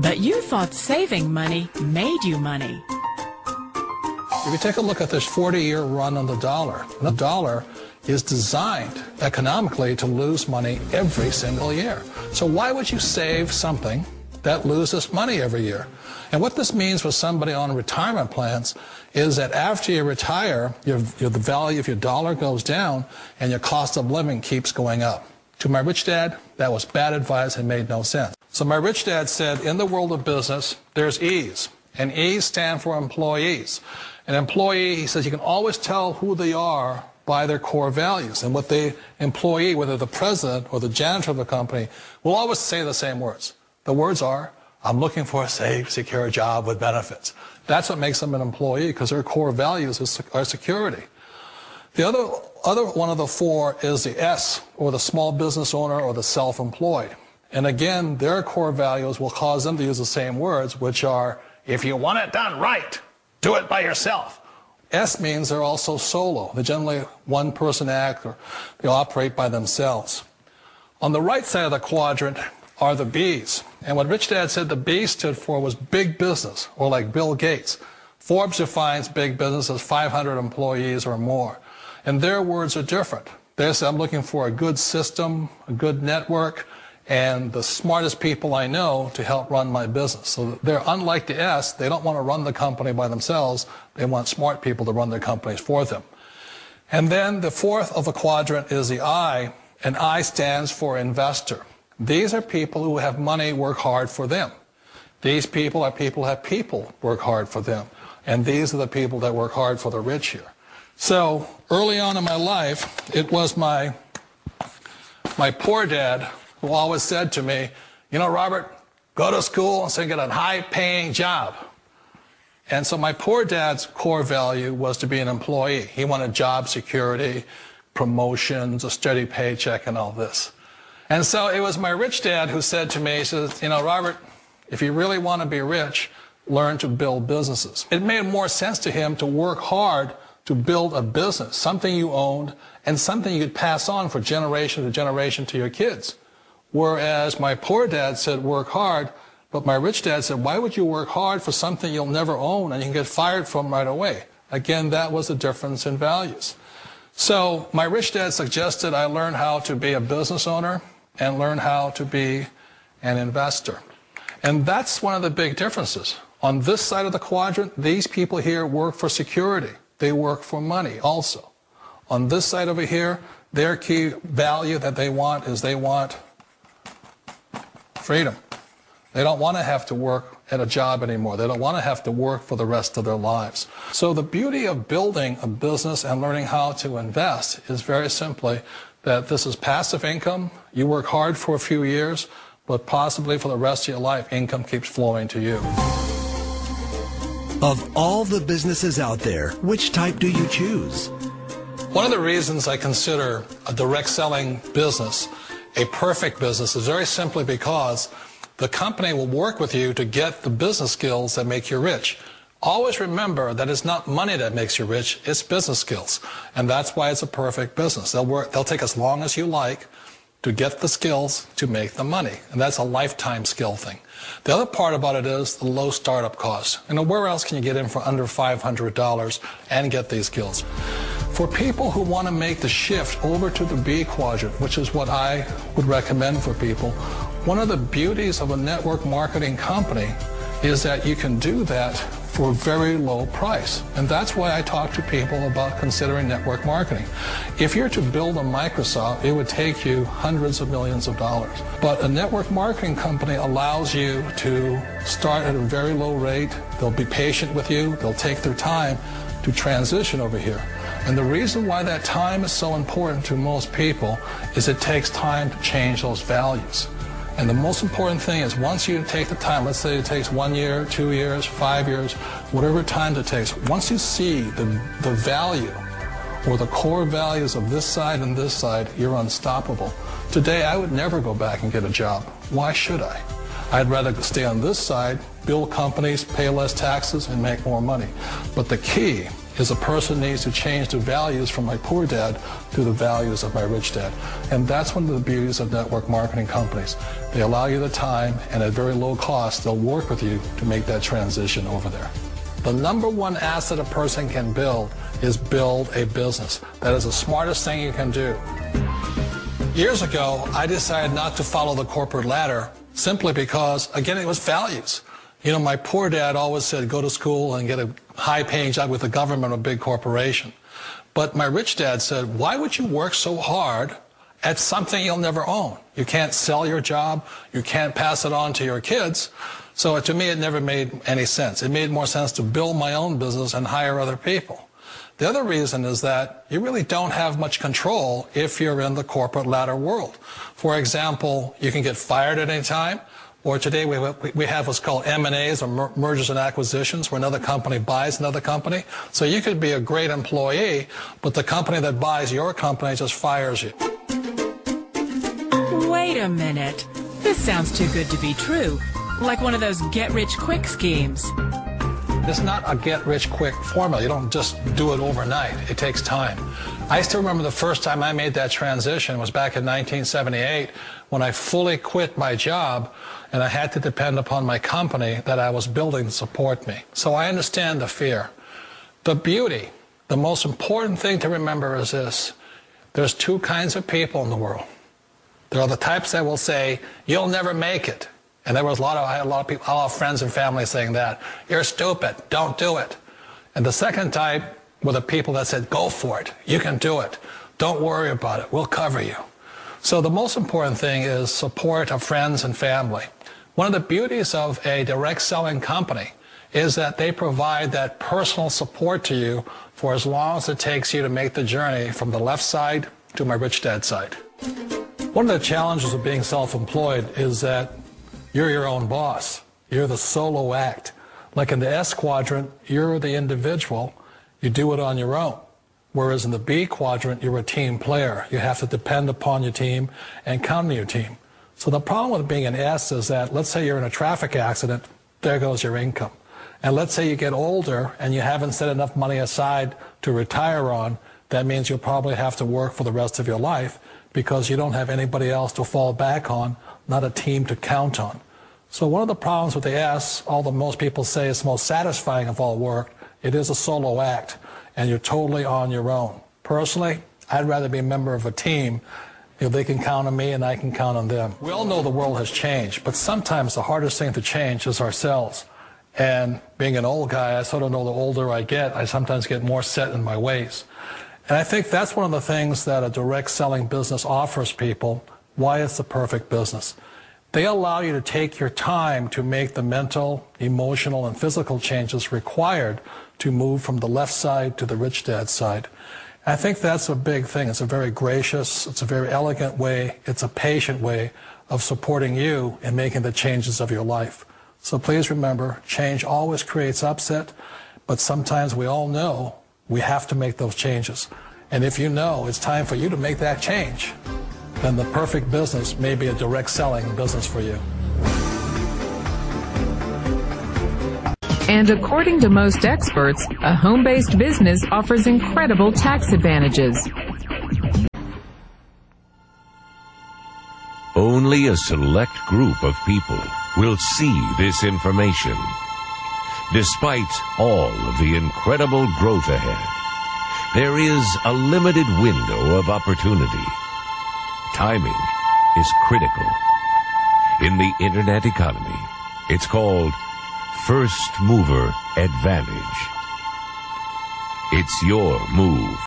But you thought saving money made you money. If you take a look at this 40-year run on the dollar is designed economically to lose money every single year. So why would you save something that loses money every year? And what this means for somebody on retirement plans is that after you retire, the value of your dollar goes down and your cost of living keeps going up. To my rich dad, that was bad advice and made no sense. So my rich dad said, in the world of business, there's E's, and E's stand for employees. An employee, he says, you can always tell who they are by their core values. And what the employee, whether the president or the janitor of the company, will always say the same words. The words are, I'm looking for a safe, secure job with benefits. That's what makes them an employee, because their core values are security. The other one of the four is the S, or the small business owner or the self-employed. And again, their core values will cause them to use the same words, which are, if you want it done right, do it by yourself. S means they're also solo. They're generally one-person act, or they operate by themselves. On the right side of the quadrant are the B's. And what Rich Dad said the B stood for was big business, or like Bill Gates. Forbes defines big business as 500 employees or more. And their words are different. They say, I'm looking for a good system, a good network, and the smartest people I know to help run my business. So they're unlike the S. They don't want to run the company by themselves. They want smart people to run their companies for them. And then the fourth of the quadrant is the I, and I stands for investor. These are people who have money work hard for them. These people are people who have people work hard for them. And these are the people that work hard for the rich here. So early on in my life, it was my poor dad who always said to me, you know, Robert, go to school and so get a high-paying job. And so my poor dad's core value was to be an employee. He wanted job security, promotions, a steady paycheck, and all this. And so it was my rich dad who said to me, he says, you know, Robert, if you really want to be rich, learn to build businesses. It made more sense to him to work hard to build a business, something you owned, and something you could pass on for generation to generation to your kids. Whereas my poor dad said work hard, but my rich dad said, why would you work hard for something you'll never own and you can get fired from right away? Again, that was the difference in values. So my rich dad suggested I learn how to be a business owner and learn how to be an investor. And that's one of the big differences. On this side of the quadrant, these people here work for security. They work for money also. On this side over here, their key value that they want is they want freedom. They don't want to have to work at a job anymore. They don't want to have to work for the rest of their lives. So the beauty of building a business and learning how to invest is very simply that this is passive income. You work hard for a few years, but possibly for the rest of your life, income keeps flowing to you. Of all the businesses out there, which type do you choose? One of the reasons I consider a direct selling business a perfect business is very simply because the company will work with you to get the business skills that make you rich. Always remember that it's not money that makes you rich, it's business skills. And that's why it's a perfect business. They'll take as long as you like to get the skills to make the money. And that's a lifetime skill thing. The other part about it is the low startup cost. And where else can you get in for under $500 and get these skills? For people who want to make the shift over to the B quadrant, which is what I would recommend for people, one of the beauties of a network marketing company is that you can do that for a very low price. And that's why I talk to people about considering network marketing. If you're to build a Microsoft, it would take you hundreds of millions of dollars. But a network marketing company allows you to start at a very low rate. They'll be patient with you. They'll take their time to transition over here. And the reason why that time is so important to most people is it takes time to change those values. And the most important thing is once you take the time, let's say it takes 1 year, 2 years, 5 years, whatever time it takes, once you see the value or the core values of this side and this side, you're unstoppable. Today, I would never go back and get a job. Why should I? I'd rather stay on this side, build companies, pay less taxes, and make more money. But the key is a person needs to change the values from my poor dad to the values of my rich dad. And that's one of the beauties of network marketing companies. They allow you the time, and at very low cost, they'll work with you to make that transition over there. The number one asset a person can build is build a business. That is the smartest thing you can do. Years ago, I decided not to follow the corporate ladder simply because, again, it was values. You know, my poor dad always said, go to school and get a high-paying job with the government or a big corporation. But my rich dad said, why would you work so hard at something you'll never own? You can't sell your job. You can't pass it on to your kids. So to me, it never made any sense. It made more sense to build my own business and hire other people. The other reason is that you really don't have much control if you're in the corporate ladder world. For example, you can get fired at any time, or today we have what's called M&As, or mergers and acquisitions, where another company buys another company. So you could be a great employee, but the company that buys your company just fires you. Wait a minute. This sounds too good to be true. Like one of those get-rich-quick schemes. It's not a get-rich-quick formula. You don't just do it overnight. It takes time. I still remember the first time I made that transition was back in 1978 when I fully quit my job and I had to depend upon my company that I was building to support me. So I understand the fear. The beauty, the most important thing to remember is this. There's two kinds of people in the world. There are the types that will say, you'll never make it. And there was I had a lot of people, a lot of friends and family saying that. You're stupid. Don't do it. And the second type were the people that said, go for it. You can do it. Don't worry about it. We'll cover you. So the most important thing is support of friends and family. One of the beauties of a direct selling company is that they provide that personal support to you for as long as it takes you to make the journey from the left side to my rich dad side. One of the challenges of being self-employed is that you're your own boss. You're the solo act. Like in the S quadrant, you're the individual. You do it on your own. Whereas in the B quadrant, you're a team player. You have to depend upon your team and count on your team. So the problem with being an S is that, let's say you're in a traffic accident, there goes your income. And let's say you get older and you haven't set enough money aside to retire on, that means you'll probably have to work for the rest of your life because you don't have anybody else to fall back on, not a team to count on. So one of the problems with the S, although most people say it's the most satisfying of all work, it is a solo act, and you're totally on your own. Personally, I'd rather be a member of a team. You know, they can count on me and I can count on them. We all know the world has changed, but sometimes the hardest thing to change is ourselves. And being an old guy, I sort of know the older I get, I sometimes get more set in my ways. And I think that's one of the things that a direct selling business offers people, why it's the perfect business. They allow you to take your time to make the mental, emotional, and physical changes required to move from the left side to the rich dad side. I think that's a big thing. It's a very gracious, it's a very elegant way, it's a patient way of supporting you in making the changes of your life. So please remember, change always creates upset, but sometimes we all know we have to make those changes. And if you know it's time for you to make that change, then the perfect business may be a direct selling business for you. And according to most experts, a home-based business offers incredible tax advantages. Only a select group of people will see this information. Despite all of the incredible growth ahead, there is a limited window of opportunity. Timing is critical. In the internet economy, it's called first mover advantage. It's your move.